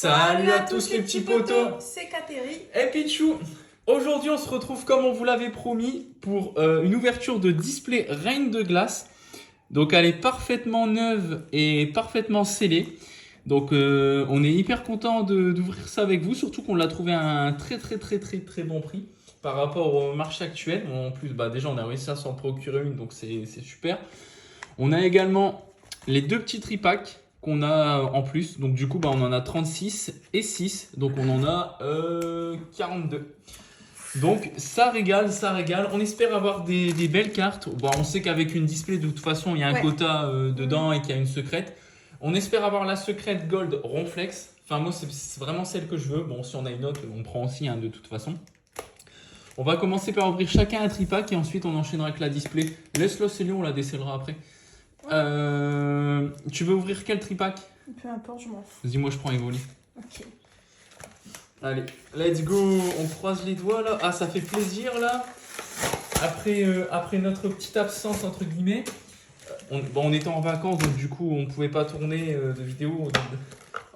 Salut à tous les petits potos, c'est Kateri et Pichou. Aujourd'hui on se retrouve comme on vous l'avait promis pour une ouverture de display Reine de glace. Donc elle est parfaitement neuve et parfaitement scellée. Donc on est hyper content d'ouvrir ça avec vous, surtout qu'on l'a trouvé à un très bon prix par rapport au marché actuel. En plus déjà on a réussi à s'en procurer une, donc c'est super. On a également les deux petits tripacks qu'on a en plus. Donc du coup, on en a 36 et 6. Donc on en a 42. Donc ça régale, ça régale. On espère avoir des belles cartes. Bon, on sait qu'avec une display, de toute façon, il y a un quota dedans et qu'il y a une secrète. On espère avoir la secrète Gold Ronflex. Enfin, moi, c'est vraiment celle que je veux. Bon, si on a une autre, on prend aussi de toute façon. On va commencer par ouvrir chacun un tripack et ensuite on enchaînera avec la display. Laisse-le, c'est lui, on la décellera après. Tu veux ouvrir quel tripack? Peu importe, je m'en fous. Vas-y, moi je prends Evoli. Ok. Allez, let's go. On croise les doigts là. Ah, ça fait plaisir là. Après notre petite absence entre guillemets, on était en vacances donc du coup on pouvait pas tourner de vidéo.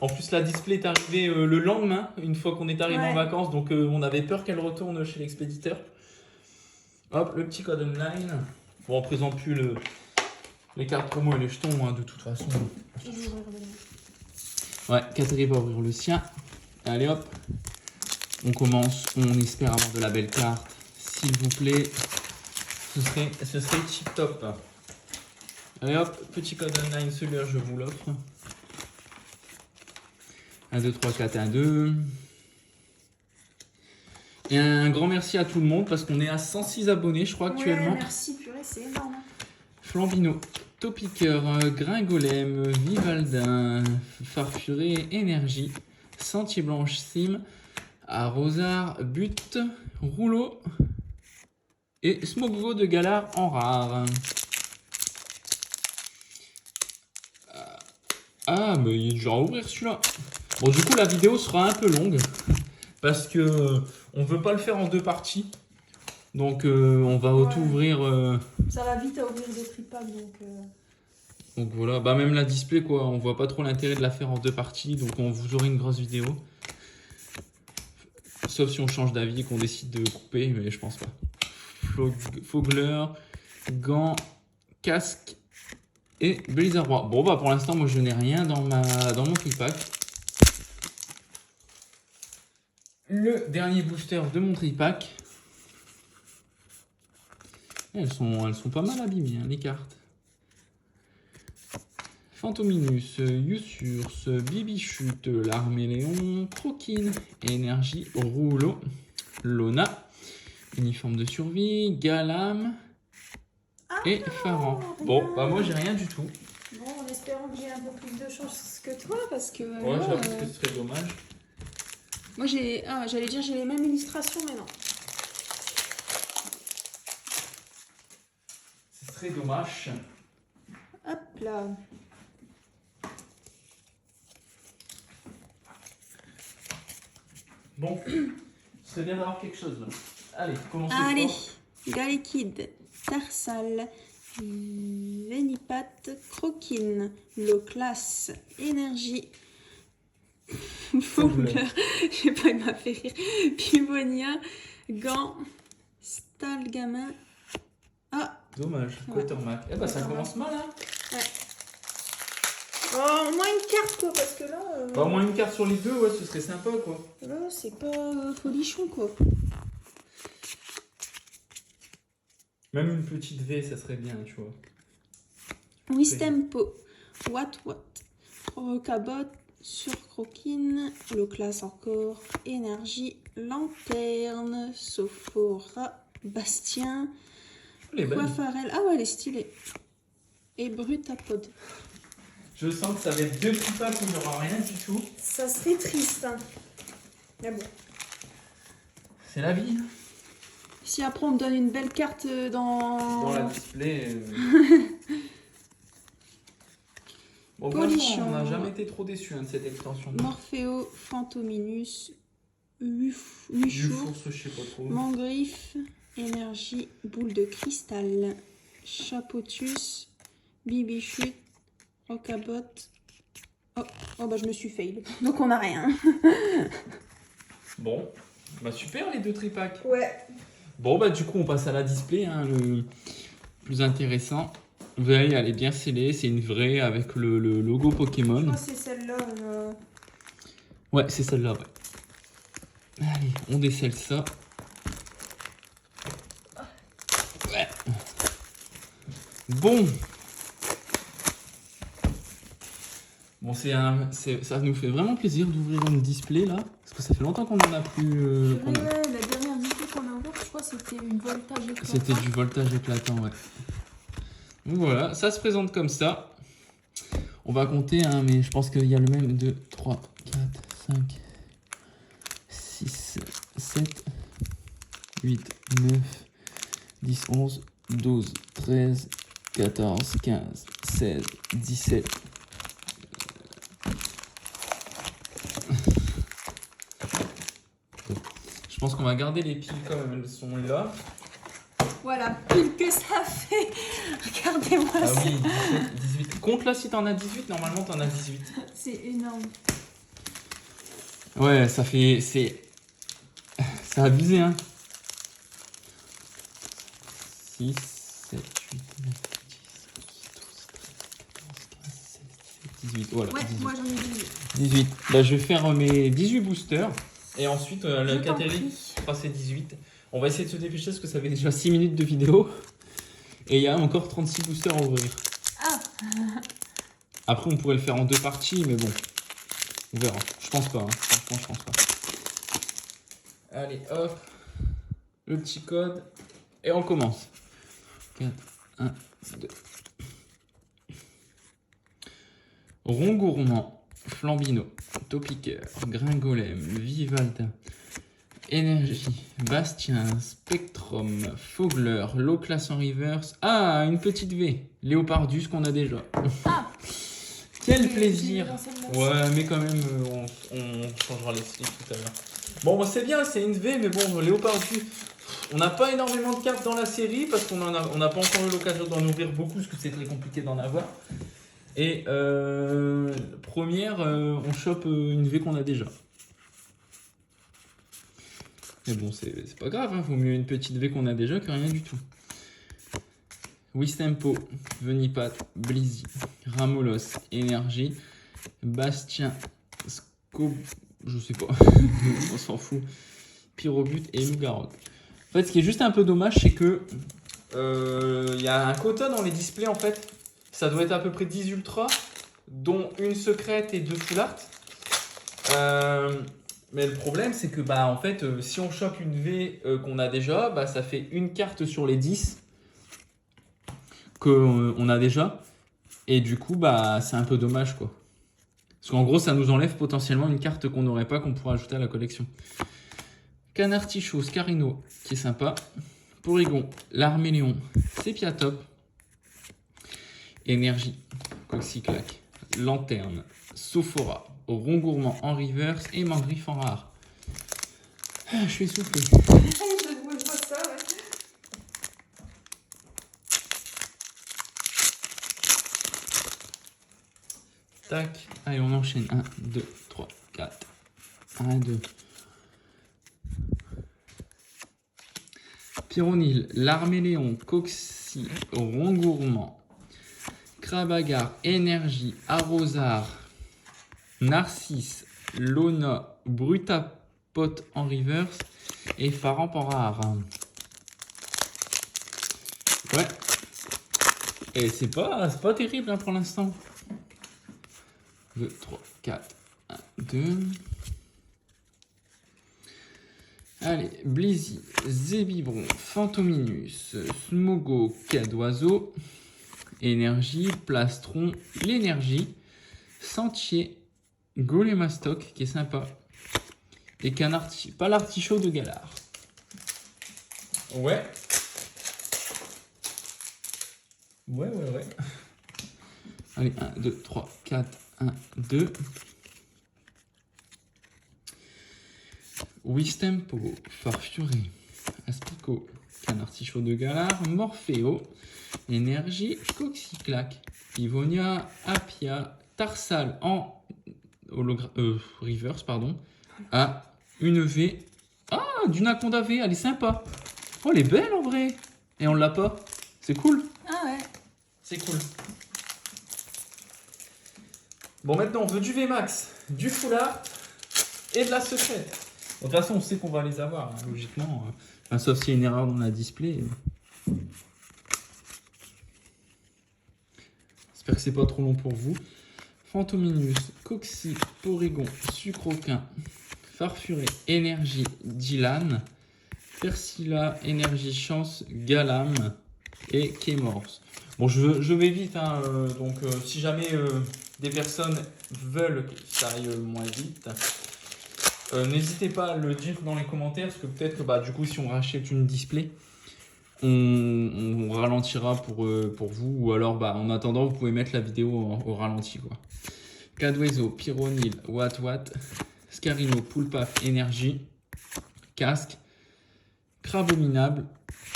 En plus la display est arrivée le lendemain, une fois qu'on est arrivé en vacances, donc on avait peur qu'elle retourne chez l'expéditeur. Hop, le petit code online. Bon, on présente plus les cartes promo et les jetons de toute façon. Ouais, Kateri va ouvrir le sien. Allez hop, on commence. On espère avoir de la belle carte. S'il vous plaît, ce serait tip top. Allez hop, petit code online, celui-là je vous l'offre. 1, 2, 3, 4, 1, 2. Et un grand merci à tout le monde parce qu'on est à 106 abonnés, je crois, actuellement. Merci, purée, c'est énorme. Flambino, Topiqueur, Gringolem, Vivaldin, Farfuré, Énergie, Sentier Blanche, Sim, Arrosard, But, Rouleau et Smogvo de Galard en rare. Ah, mais il est déjà à ouvrir celui-là. Bon, du coup, la vidéo sera un peu longue parce que on veut pas le faire en deux parties. Donc, on va tout ouvrir. Ça va vite à ouvrir des tripacks, donc voilà, même la display quoi, on voit pas trop l'intérêt de la faire en deux parties, donc on vous aura une grosse vidéo. Sauf si on change d'avis et qu'on décide de couper, mais je pense pas. Fogler, gants, casque et Blizzard Roi. Bon pour l'instant moi je n'ai rien dans mon tripack. Le dernier booster de mon tripack. Elles sont pas mal abîmées les cartes. Fantominus, Yusurce, Bibichute, l'Arméléon, Croquine, Énergie, Rouleau, Lona, Uniforme de survie, Galam et Pharaon. Bon, moi j'ai rien du tout. Bon, en espérant que j'ai un peu plus de chance que toi parce que. Ouais, j'avoue que ce serait dommage. Moi j'ai. Ah, j'allais dire j'ai les mêmes illustrations, mais non. Ce serait dommage. Hop là. Bon, ce serait bien d'avoir quelque chose là. Allez, commencez. Allez, Galekid, Tarsal, Venipat, Croquine, Loclas, Énergie, Fogler, je sais pas, il m'a fait rire, Pivonia, Gant, Stalgamin. Ah, dommage, Quatermack. Eh ça commence mal hein. Ouais. Oh, au moins une carte quoi, parce que là. Au moins une carte sur les deux, ce serait sympa quoi. Là, c'est pas folichon quoi. Même une petite V, ça serait bien, tu vois. Wistempo, What, Rocabot, Surcroquine, Loclas encore, Énergie, Lanterne, Sophora, Bastien, Coiffarel. Ah ouais, elle est stylée. Et Brutapod. Je sens que ça va être deux tripacks où il n'y aura rien du tout. Ça serait triste, hein. Mais bon. C'est la vie. Si après on me donne une belle carte dans la display. Bon, Polichon. on n'a jamais été trop déçus de cette extension. Morpheo, Fantominus, Lufource, je sais pas trop. Mangriffe, Énergie, Boule de Cristal, Chapotus, Bibichute, Rocabot, Oh bah je me suis fail. Donc on a rien. Bon, bah super les 2 tripacks. Ouais. Bon, bah du coup, on passe à la display, hein, le plus intéressant. Vous voyez, elle est bien scellée, c'est une vraie avec le logo Je Pokémon. crois que c'est celle-là. Ouais, c'est celle-là, ouais. Allez, on décèle ça. Ouais. Bon. Bon, ça nous fait vraiment plaisir d'ouvrir une display là, parce que ça fait longtemps qu'on en a plus. Ouais, la dernière display qu'on a ouverte, je crois que c'était une voltage éclatant. C'était du voltage éclatant, ouais. Donc voilà, ça se présente comme ça. On va compter, hein, mais je pense qu'il y a le même 2, 3, 4, 5, 6, 7, 8, 9, 10, 11, 12, 13, 14, 15, 16, 17. Je pense qu'on va garder les piles comme elles sont là. Voilà, que ça fait. Regardez-moi Ah ça. oui, 17, 18. Compte là si t'en as 18, normalement t'en as 18. C'est énorme. Ouais, ça fait... C'est abusé, hein. 6, 7, 8, 9, 10, 11, 12, 13, 14, 15, 16, 17, 18. Voilà, Ouais, 18. moi j'en ai 18. 18. Bah, je vais faire mes 18 boosters. Et ensuite, le Je t'en Catherine prie. fera ses 18. On va essayer de se dépêcher parce que ça fait déjà 6 minutes de vidéo. Et il y a encore 36 boosters à ouvrir. Ah. Après, on pourrait le faire en 2 parties, mais bon. On verra. Je pense pas, hein. Franchement, je pense pas. Allez, hop. Le petit code. Et on commence. 4, 1, 2. Rond gourmand, Flambino, Topiqueur, Gringolem, Vivalda, Énergie, Bastien, Spectrum, Fogler, Low Class en reverse. Ah, une petite V. Léopardus qu'on a déjà. Ah. Quel Mais plaisir. j'ai dans celle-là. Ouais, mais quand même, on changera les slips tout à l'heure. Bon, bah, c'est bien, c'est une V, mais bon, Léopardus, on n'a pas énormément de cartes dans la série parce qu'on n'a pas encore eu l'occasion d'en ouvrir beaucoup parce que c'est très compliqué d'en avoir. Et première, on chope une V qu'on a déjà. Mais bon, c'est pas grave, hein, vaut mieux une petite V qu'on a déjà que rien du tout. Wistempo, Venipat, Blizzy, Ramolos, Énergie, Bastien, Scob, je sais pas, on s'en fout, Pyrobut et Loup-Garou. En fait, ce qui est juste un peu dommage, c'est que y a un quota dans les displays en fait. Ça doit être à peu près 10 ultras, dont une secrète et 2 full art. Mais le problème, c'est que bah, en fait, si on chope une V qu'on a déjà, bah, ça fait une carte sur les 10 qu'on a déjà. Et du coup, bah, c'est un peu dommage, quoi. Parce qu'en gros, ça nous enlève potentiellement une carte qu'on n'aurait pas, qu'on pourrait ajouter à la collection. Canartichaud, Scarino, qui est sympa. Porygon, l'Arméléon, Sépiatop. Énergie, Coxyclac, Lanterne, Sophora, Rond gourmand en reverse et Mangriffe en rare. Ah, je suis essoufflé. Je vois ça, ouais. Tac. Allez, on enchaîne. 1, 2, 3, 4. 1, 2. Pyronil, l'Arméléon, Coxy, Rond gourmand, Krabagar, Énergie, Arrosard, Narcisse, Lona, Brutapot en reverse et Faramp en rare. Ouais. Et c'est pas terrible hein, pour l'instant. 2, 3, 4, 1, 2. Allez, Blizzy, Zébibron, Fantominus, Smogo, Cadoiseau, Énergie, Plastron, l'énergie, Sentier, Golémastoc qui est sympa, et pas l'artichaut de Galard. Ouais. Ouais. Allez, 1, 2, 3, 4, 1, 2. Wistempo, Farfury, Aspico, Canartichaud de Galard, Morpheo, Énergie, Coxyclac, Ivonia, Apia, Tarsal en reverse, pardon. À une V. Ah, d'une Aconda V, elle est sympa. Oh, elle est belle en vrai. Et on l'a pas. C'est cool. Ah ouais. C'est cool. Bon, maintenant, on veut du VMAX, du Full Art et de la secrète. De toute façon, on sait qu'on va les avoir, hein, logiquement. Enfin, sauf s'il y a une erreur dans la display. J'espère que c'est pas trop long pour vous. Fantominus, Coxy, Porygon, Sucroquin, Farfuré, Énergie, Dylan, Persilla, Énergie, Chance, Galam et Kémorse. Bon, je vais vite, hein, donc si jamais des personnes veulent que ça aille moins vite, n'hésitez pas à le dire dans les commentaires, parce que peut-être que bah, du coup, si on rachète une display, on ralentira pour vous, ou alors bah, en attendant, vous pouvez mettre la vidéo au ralenti, quoi. Cadouezo, Pyronil, Watt, Scarino, Poulpaf, Énergie, Casque, Crabominable,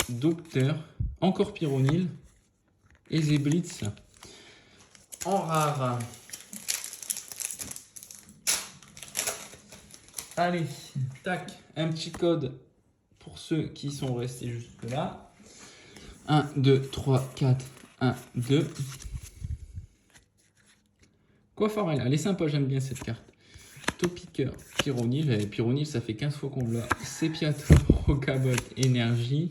Docteur, encore Pyronil et Zeblitz en rare. Allez, tac, un petit code pour ceux qui sont restés jusque là. 1, 2, 3, 4, 1, 2. Coiffarel, elle est sympa, j'aime bien cette carte. Topiqueur, Pyronil. Et Pyronil, ça fait 15 fois qu'on l'a. Sepiator, Rocabot, Énergie.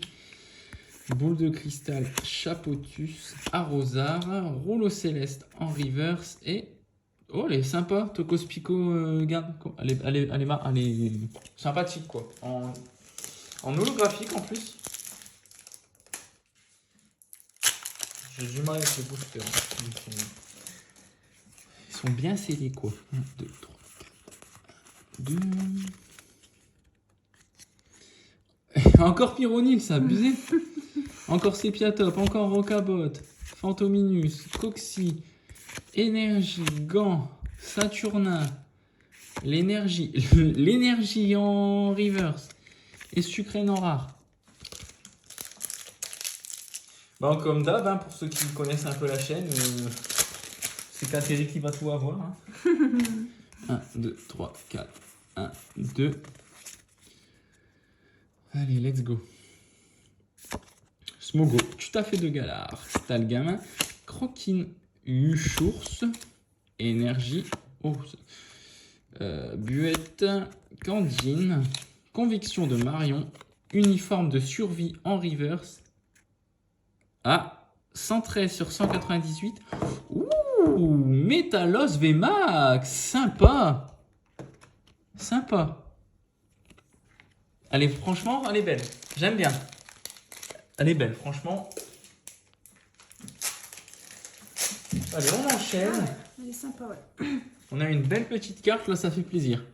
Boule de cristal, Chapotus, Arrosar. Rouleau céleste en reverse. Et. Oh, elle est sympa. Tocospico, elle est sympathique, quoi. En holographique en plus. J'ai du mal avec les boosters. Ils sont bien scellés, quoi. 1, 2, 3, 4, 2. Encore Pyronil, ça a abusé. Encore Sepiatop, encore Rocabot, Fantominus, Coxy, Énergie, Gant, Saturnin, l'énergie en reverse et Sucrène en rare. Bon, comme d'hab, hein, pour ceux qui connaissent un peu la chaîne, c'est Katéri qui va tout avoir. Hein. 1, 2, 3, 4, 1, 2. Allez, let's go. Smogo, tout à fait de galard. Stalgamin, Croquine, Uchours, Énergie, Buette, Candine, Conviction de Marion, Uniforme de survie en reverse. Ah, 113 sur 198. Ouh, Métalos VMAX, sympa. Sympa. Allez, franchement, elle est belle. J'aime bien. Elle est belle, franchement. Allez, on enchaîne. Ah ouais, elle est sympa, ouais. On a une belle petite carte, là, ça fait plaisir.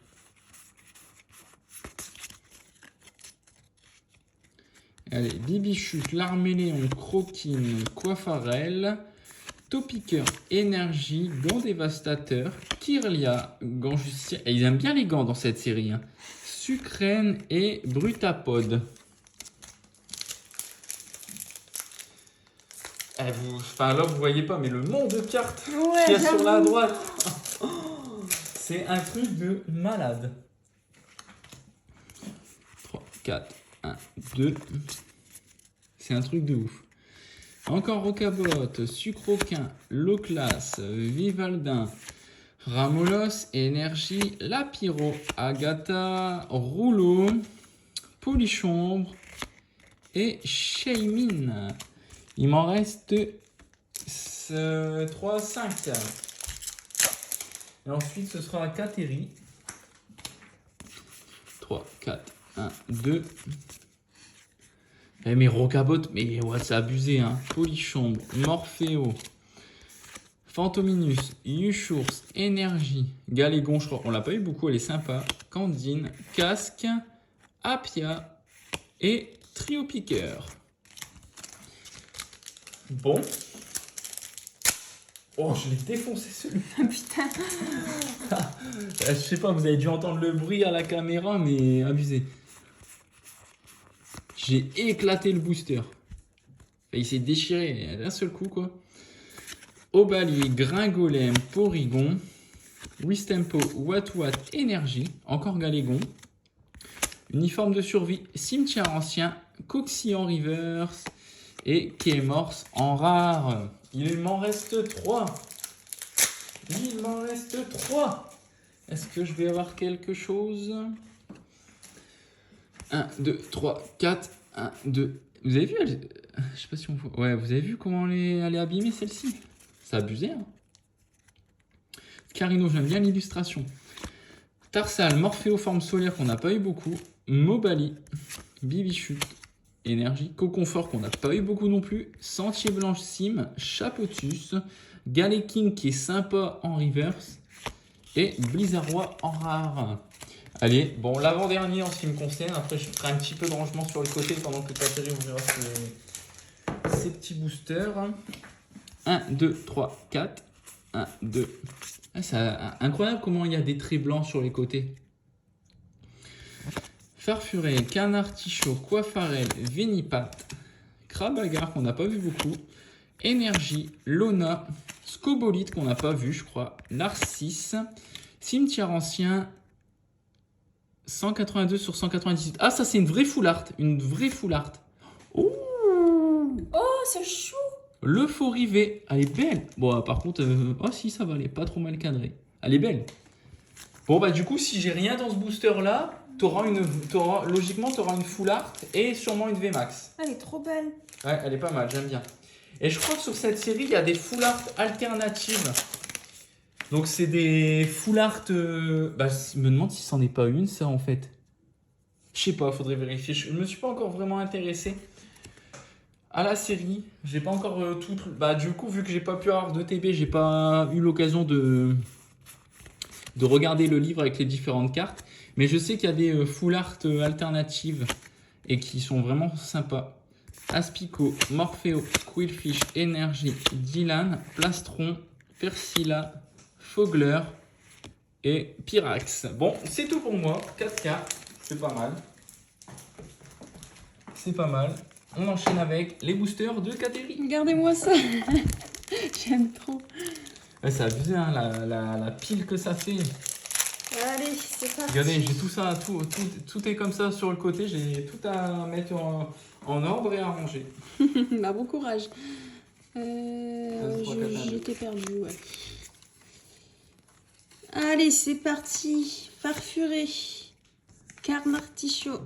Allez, Bibichute, Larméléon, Croquine, Coiffarel, Topiqueur, Énergie, Gant Dévastateur, Kirlia, Gant Justicier. Et ils aiment bien les gants dans cette série. Hein. Sucrène et Brutapod. Enfin, là, vous voyez pas, mais le nom de carte qu'il y a sur la droite, c'est un truc de malade. 3, 4, 1, 2. C'est un truc de ouf. Encore Rocabot, Sucroquin, Loclas, Vivaldin, Ramolos, Énergie, Lapiro, Agatha, Rouleau, Polichombre et Shaymin. Il m'en reste 3, 5. Et ensuite, ce sera Katéri. 3, 4, 1, 2. Eh mais Rocabot, mais ouais, c'est abusé, hein. Polichombre, Morphéo, Fantominus, Uchours, Énergie, Galégon, je crois, on l'a pas eu beaucoup, elle est sympa. Candine, Casque, Apia et Trio Piqueur. Bon. Oh, je l'ai défoncé celui-là. Putain. Je sais pas, vous avez dû entendre le bruit à la caméra, mais abusé. J'ai éclaté le booster. Enfin, il s'est déchiré d'un seul coup, quoi. Obalier, Gringolem, Porygon, Wistempo, What Énergie, encore Galégon. Uniforme de survie, Cimetière Ancien, Coxy en reverse et Kémorse en rare. Il m'en reste 3. Il m'en reste 3. Est-ce que je vais avoir quelque chose? 1, 2, 3, 4. 1, 2. Vous avez vu je sais pas si on voit. Ouais, vous avez vu comment elle est abîmée celle-ci? C'est abusé, hein. Carino, j'aime bien l'illustration. Tarsal, Morphéo forme solaire qu'on n'a pas eu beaucoup. Mobali, Bibichute, Énergie. Coconfort qu'on n'a pas eu beaucoup non plus. Sentier Blanche Sim, Chapotus. Galéking qui est sympa en reverse. Et Blizzardois en rare. Allez, bon, l'avant-dernier en ce qui me concerne. Après, je ferai un petit peu de rangement sur le côté pendant que Catherine ouvrira ses petits boosters. 1, 2, 3, 4. 1, 2. Ah, c'est incroyable comment il y a des traits blancs sur les côtés. Farfuré, Canard Tichot, Coiffarel, Vénipat, Crabagar qu'on n'a pas vu beaucoup. Énergie, Lona, Scobolite qu'on n'a pas vu, je crois. Narcisse, Cimetière Ancien, 182 sur 198. Ah, ça, c'est une vraie full art. Une vraie full art. Oh, c'est chou. L'Euphorie V. Elle est belle. Bon, par contre, oh si, ça va, elle est pas trop mal cadrée. Elle est belle. Bon, bah, du coup, si j'ai rien dans ce booster-là, logiquement, tu auras une full art et sûrement une VMAX. Elle est trop belle. Ouais, elle est pas mal, j'aime bien. Et je crois que sur cette série, il y a des full art alternatives. Donc, c'est des full art. Bah, je me demande si c'en est pas une, ça, en fait. Je sais pas, faudrait vérifier. Je me suis pas encore vraiment intéressé à la série. J'ai pas encore tout. Bah, du coup, vu que j'ai pas pu avoir de TB, j'ai pas eu l'occasion de regarder le livre avec les différentes cartes. Mais je sais qu'il y a des full art alternatives et qui sont vraiment sympas. Aspico, Morphéo, Quillfish, Énergie, Dylan, Plastron, Persilla, Fogler et Pyrax. Bon, c'est tout pour moi. 4 cartes, c'est pas mal. C'est pas mal. On enchaîne avec les boosters de Catherine. Regardez-moi ça. J'aime trop. Ouais, c'est abusé, hein, la pile que ça fait. Allez, c'est parti. Regardez, j'ai tout ça, tout est comme ça sur le côté. J'ai tout à mettre en ordre et à ranger. Bah, bon courage. J'étais perdue, ouais. Allez, c'est parti. Farfuré. Carmartichaud.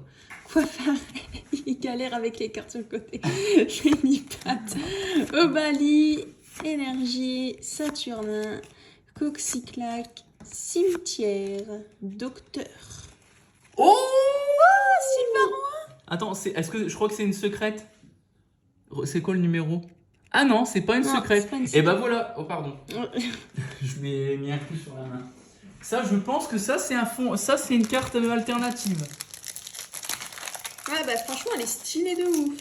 Coiffard. Il galère avec les cartes sur le côté. Fénipat. Obali. Énergie. Saturnin. Coxyclac. Cimetière. Docteur. Oh, Sylvarois. attends, est-ce que je crois que c'est une secrète? C'est quoi le numéro? Ah non, c'est pas une secrète. Et bah voilà. Oh pardon. Je lui ai mis un coup sur la main. Ça, je pense que ça c'est un fond. Ça c'est une carte alternative. Ouais, bah franchement, elle est stylée de ouf.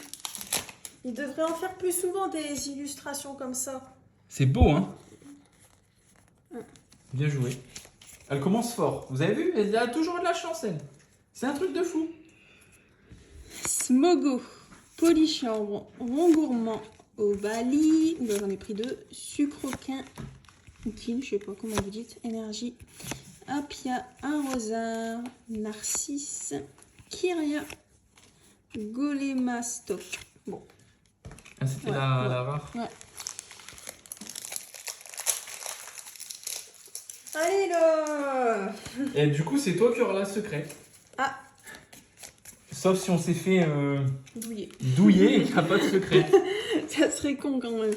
Il devrait en faire plus souvent des illustrations comme ça. C'est beau, hein? Bien joué. Elle commence fort. Vous avez vu? Elle a toujours de la chance, elle. C'est un truc de fou. Smogo, Polychambre, Rond Gourmand, Obali, j'en ai pris 2, Sucroquin, Kin, je sais pas comment vous dites, Énergie, Apia, Arrosard, Narcisse, Kyria, Golémastoc. Bon. Ah, c'était Ouais, la rare. Ouais. Allez là. Et du coup, c'est toi qui auras la secrète. Ah. Sauf si on s'est fait Douillet. douiller et qu'il n'y a pas de secret. Ça serait con quand même.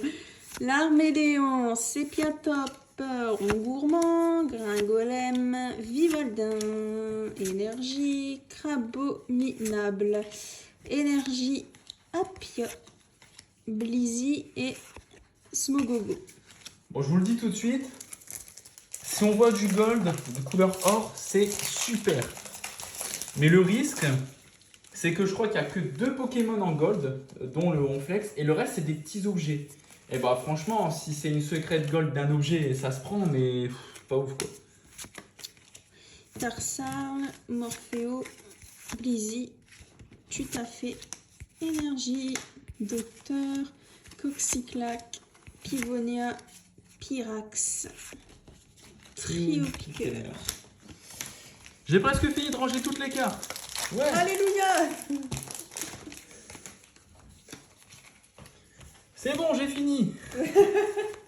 L'Arméléon, Sépiatop, Rond Gourmand, Gringolem, Vivaldin, Énergie, Crabominable, Énergie, Apia, Blizzy et Smogogo. Bon, je vous le dis tout de suite. Si on voit du gold de couleur or, c'est super. Mais le risque, c'est que je crois qu'il n'y a que 2 Pokémon en gold, dont le Ronflex, et le reste, c'est des petits objets. Et bah franchement, si c'est une secrète gold d'un objet, ça se prend, mais pas ouf quoi. Tarsal, Morphéo, Blizzy, Tutafé, Énergie, Docteur, Coxyclac, Pivonia, Pyrax, Trio piqueur. J'ai presque fini de ranger toutes les cartes. Ouais. Alléluia. C'est bon, j'ai fini.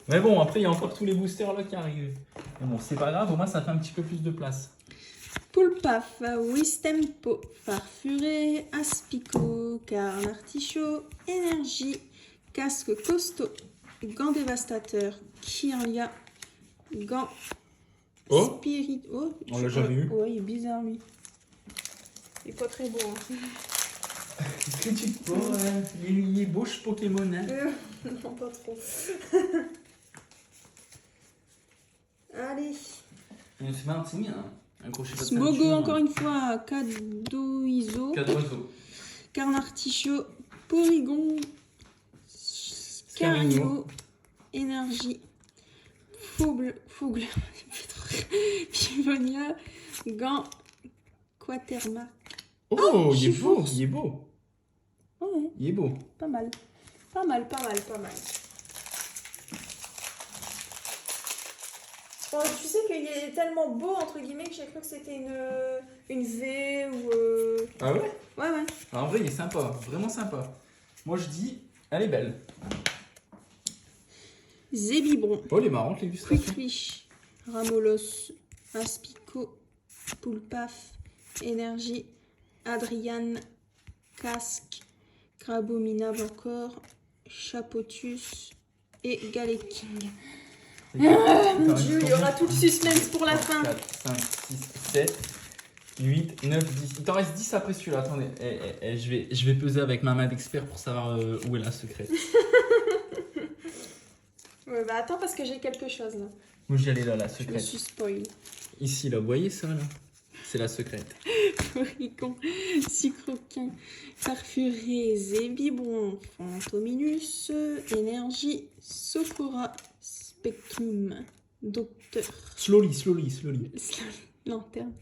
Mais bon, après, il y a encore tous les boosters là qui arrivent. Mais bon, c'est pas grave, au moins ça fait un petit peu plus de place. Poulpaf, Wistempo, Farfuré, Aspico, Carn Artichaut, Énergie, Casque Costaud, Gant Dévastateur, Kirlia, Gant Oh. Spirit. Oh, On l'a jamais eu. Ouais, il est bizarre lui. Il est pas très beau. Hein. Critique pas, il est beau ce Pokémon. Hein. Non, pas trop. Allez. C'est pas un petit hein. Un crochet pas de Smogo, ceinture, encore hein. une fois, Cadoiso, 4 oiseaux. Carn Artichaut, Porygon, Scarigno. Scarigno, Énergie, Fougle, Pivonia, Gant, Quaterma. Oh, il est beau, Chiffons. il est beau. Ouais, Il est beau. pas mal. Pas mal. Bon, tu sais qu'il est tellement beau, entre guillemets, que j'ai cru que c'était une V ou... Ah ouais? Ouais. En vrai, il est sympa, vraiment sympa. Moi je dis, elle est belle. Zébibron, Oh, elle est marrante l'illustration. Quickfish, Ramolos, Aspico, Poulpaf, Énergie, Adrian, Casque, Crabominable encore, Chapotus et Galeking. Mon Dieu, il y aura tout le suspense pour la fin. 4, 5, 6, 7, 8, 9, 10. Il t'en reste 10 après celui-là. Attendez, je vais peser avec ma main d'expert pour savoir où est la secrète. Ouais, bah attends parce que j'ai quelque chose là. Moi j'y allais là, la Je me secrète. suis spoil. Ici là, vous voyez ça là? C'est la secrète. Porygon, Sucroquin, Farfuré, Zébibron, Fantominus, Énergie, Sophora, Spectrum, Docteur, Slowly. Lanterne,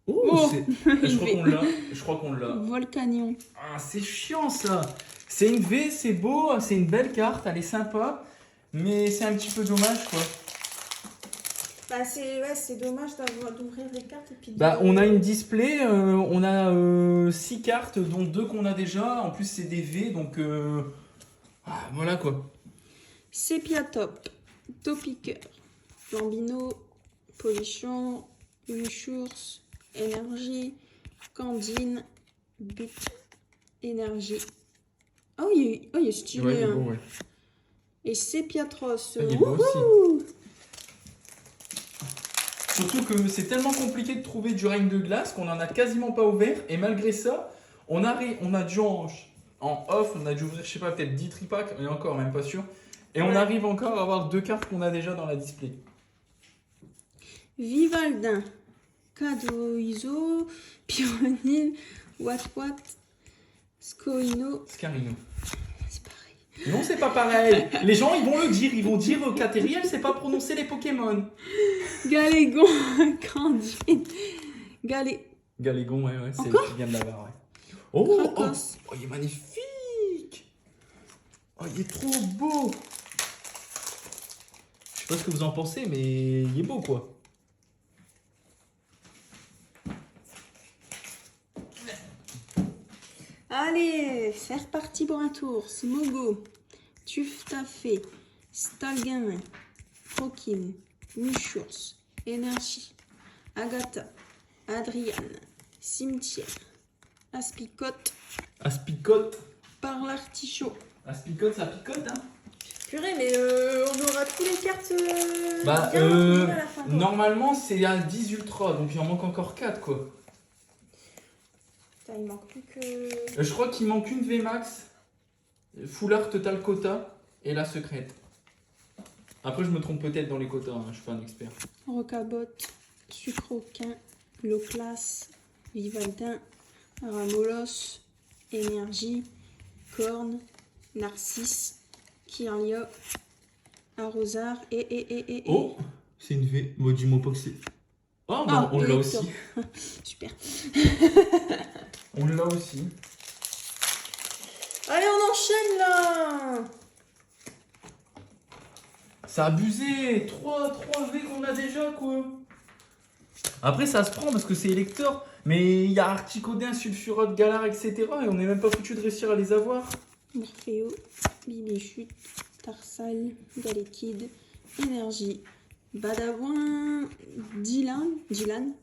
Oh, Oh. je crois qu'on l'a. Volcanion. Ah, c'est chiant ça. C'est une V, c'est beau, c'est une belle carte, elle est sympa. Mais c'est un petit peu dommage quoi. Bah c'est dommage d'ouvrir les cartes et puis Bah, on a une display, on a 6 cartes, dont 2 qu'on a déjà. En plus, c'est des V, donc voilà quoi. Sépiatop, Topiqueur, Flambino, Polichon, Uchours, Énergie, Candine, But, Énergie. Oh, il est stylé. Ouais, il est hein. beau, ouais. Et Sépiatros. Il est beau Wouhou. Surtout que c'est tellement compliqué de trouver du règne de glace qu'on en a quasiment pas ouvert. Et malgré ça, on a dû en off, on a dû ouvrir, je sais pas, peut-être 10 tripacks, et encore, même pas sûr. Et on Ouais. arrive encore à avoir 2 cartes qu'on a déjà dans la display. Vivaldin, Cadoiso, Pyronil, Wat, Scoino. Scarino. C'est pareil. Non, c'est pas pareil. Les gens, ils vont le dire. Ils vont dire Cateriel, c'est pas prononcer les Pokémon. Galégon, Candine, Galégon, ouais, c'est Encore qui vient de l'avoir, ouais. Oh, Krakos. il est magnifique. Oh, il est trop beau. Je sais pas ce que vous en pensez, mais il est beau, quoi. Allez, c'est reparti pour un tour. Smogo, Tuftafé, Stalguin, Croquine, Muchours, Énergie, Agatha, Adriane, Cimetière, Aspicote, Aspicote. par l'artichaut. Aspicote, ça picote, hein. Purée, mais on aura toutes les cartes Bah, bien imprimées à la fin. quoi. normalement, c'est à 10 Ultra, donc il en manque encore 4, quoi. Putain, il manque plus que... Je crois qu'il manque une VMAX, Foulard Total Quota et la secrète. Après, je me trompe peut-être dans les quotas, hein, je suis pas un expert. Rocabotte, Sucroquin, Loclas, Vivaldin, Ramolos, Énergie, Corne, Narcisse, Kirlia, Arrosard et... Oh, c'est une V. Moi, dis-moi pas que c'est. Oh, Ah, on l'a Elector. aussi. Super. On l'a aussi. Allez, on enchaîne là. c'est abusé. 3 V qu'on a déjà, quoi. Après, ça se prend parce que c'est électeur. Mais il y a Articodin, Sulfurote, Galar, etc. Et on n'est même pas foutu de réussir à les avoir. Morpheo, Bibichute, Tarsal, Galekid, Énergie, Badawin, Dylan,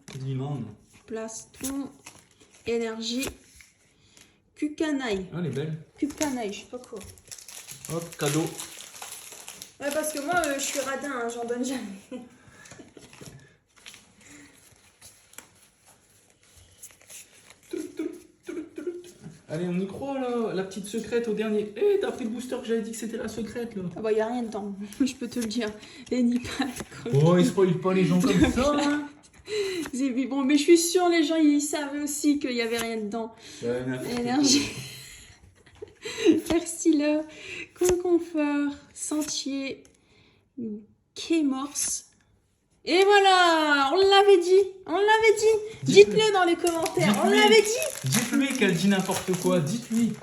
Plastron, Énergie, Kukanaï. Ah, elle est belle. Kukanaï, je sais pas quoi. Hop, cadeau. Ouais, parce que moi, je suis radin, hein, j'en donne jamais. Allez, on y croit là, la petite secrète au dernier. Eh, t'as pris le booster que j'avais dit que c'était la secrète là. Ah bah, y a rien dedans, je peux te le dire. Et ni pas. Oh, ils spoilent pas les gens comme ça. Hein. Bon, mais je suis sûre, les gens, ils savaient aussi qu'il y avait rien dedans. Énergie. Persila, Conconfort, Sentier, Kémorse. Et voilà, on l'avait dit. Dites-le dans les commentaires, on l'avait dit. Dites-lui qu'elle dit n'importe quoi, dites-lui.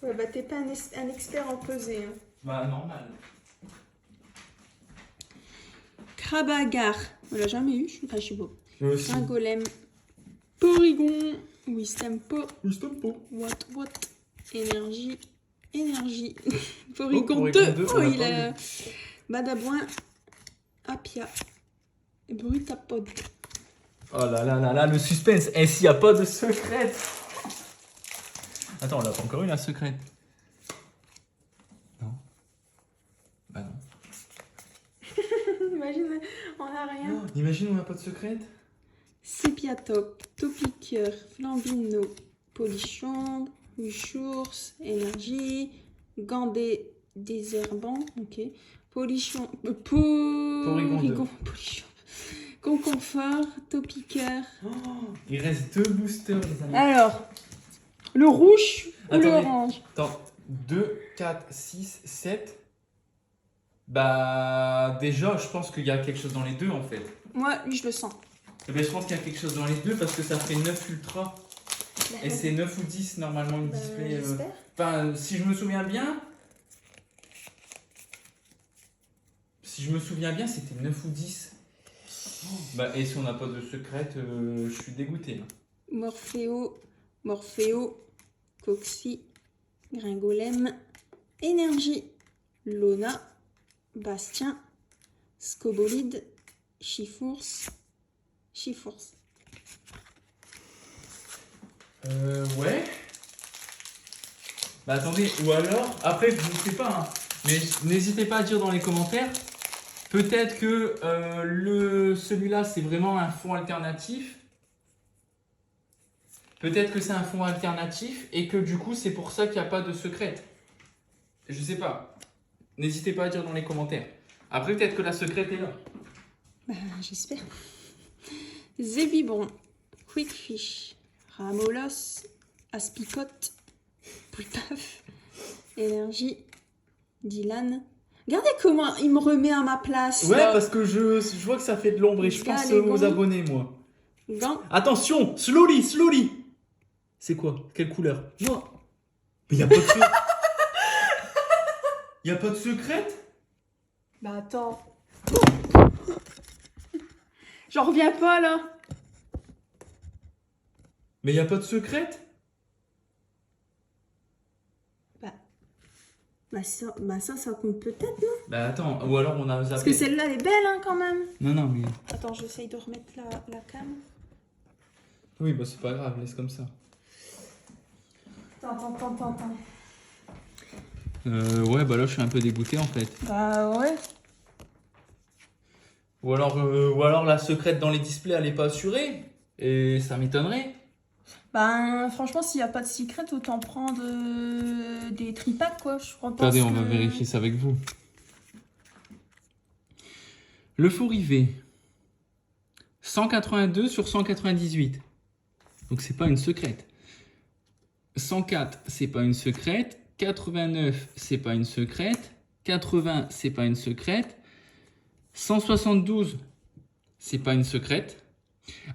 Ouais, bah t'es pas un expert en pesée. Hein. Bah, normal. Krabagar, on l'a jamais eu, je suis beau. Aussi. Un golem, Porygon, Wistempo, What, Énergie, Porygon Porygon 2, 2, oh on l'a il pas a Badabouin, Apia, Brutapod. Oh là là là là, le suspense. Et s'il n'y a pas de secrète. Attends, on l'a pas encore eu la secrète. Non. Bah non. Imagine, on a rien. Oh, imagine on n'a pas de secrète. Sépiatop, Topiqueur, Flambino, Polichon, Huchours, Énergie, Gandé, Désherbant, ok. Polichon, Porygon, Polichon, Conconfort, Topiqueur. Oh, il reste 2 boosters, les amis. Alors, le rouge ou Attendez. l'orange? Attends, 2, 4, 6, 7. Bah, déjà, je pense qu'il y a quelque chose dans les deux en fait. Moi, lui, je le sens. Eh ben, je pense qu'il y a quelque chose dans les deux parce que ça fait 9 ultra. Et c'est 9 ou 10 normalement une display. J'espère. Enfin, si je me souviens bien. C'était 9 ou 10. Bah, et si on n'a pas de secrète, je suis dégoûté. Là. Morpheo, Coxy, Gringolem, Énergie, Lona, Bastien, Scobolide, Chifours. Ouais. Bah attendez, ou alors, après je ne sais pas, hein, mais n'hésitez pas à dire dans les commentaires, peut-être que celui-là c'est vraiment un fond alternatif. Peut-être que c'est un fond alternatif et que du coup c'est pour ça qu'il n'y a pas de secrète. Je sais pas. N'hésitez pas à dire dans les commentaires. Après peut-être que la secrète est là. Bah, j'espère. Zébibon, Quickfish, Ramolos, Aspicote, Pulpaf, Énergie, Dylan. Regardez comment il me remet à ma place. Ouais, là. parce que je vois que ça fait de l'ombre et je pense Galégon. aux abonnés, moi. Gant. Attention, slowly. C'est quoi? Quelle couleur? Non. Mais y a pas de secrète. Y a pas de secrète? Bah attends. J'en reviens pas là. Mais y a pas de secrète? Bah ça compte peut-être, non? Bah attends, ou alors on a zappé. Parce que celle-là, elle est belle, hein, quand même. Non, mais... Attends, j'essaye de remettre la cam. Oui, bah c'est pas grave, laisse comme ça. Attends. Ouais, bah là je suis un peu dégoûté en fait. Bah ouais. Ou alors la secrète dans les displays elle est pas assurée. Et ça m'étonnerait. Ben, franchement, s'il n'y a pas de secret, autant prendre des tripacks, quoi. Je pense Attendez, on que... va vérifier ça avec vous. Le four IV. 182 sur 198. Donc c'est pas une secrète. 104, c'est pas une secrète. 89, c'est pas une secrète. 80, c'est pas une secrète. 172, c'est pas une secrète.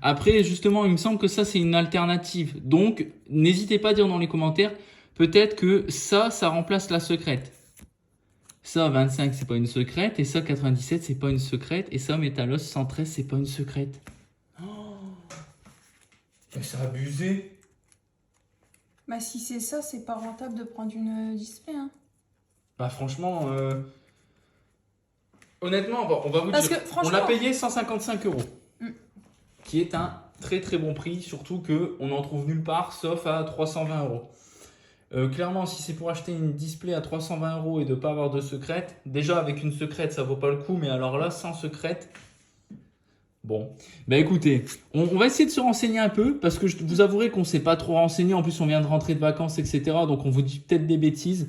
Après, justement, il me semble que ça, c'est une alternative. Donc, n'hésitez pas à dire dans les commentaires, peut-être que ça remplace la secrète. Ça, 25, c'est pas une secrète. Et ça, 97, c'est pas une secrète. Et ça, Métalos 113, c'est pas une secrète. Mais c'est abusé. Bah si c'est ça, c'est pas rentable de prendre une display. Hein. Bah franchement, honnêtement, on va vous Parce dire, que, franchement- on l'a payé 155 €. Mm. Qui est un très très bon prix, surtout qu'on n'en trouve nulle part, sauf à 320 €. Clairement, si c'est pour acheter une display à 320 € et de ne pas avoir de secrète, déjà avec une secrète ça vaut pas le coup, mais alors là sans secrète, bon. Bah écoutez, on va essayer de se renseigner un peu, parce que je vous avouerai qu'on s'est pas trop renseigné, en plus on vient de rentrer de vacances, etc. Donc on vous dit peut-être des bêtises.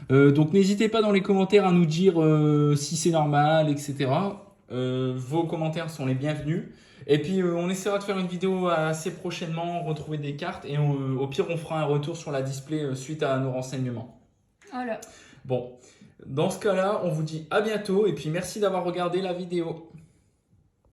Donc n'hésitez pas dans les commentaires à nous dire si c'est normal, etc. Vos commentaires sont les bienvenus. Et puis on essaiera de faire une vidéo assez prochainement, retrouver des cartes, et au pire on fera un retour sur la display suite à nos renseignements. Voilà. Bon, dans ce cas-là, on vous dit à bientôt, et puis merci d'avoir regardé la vidéo.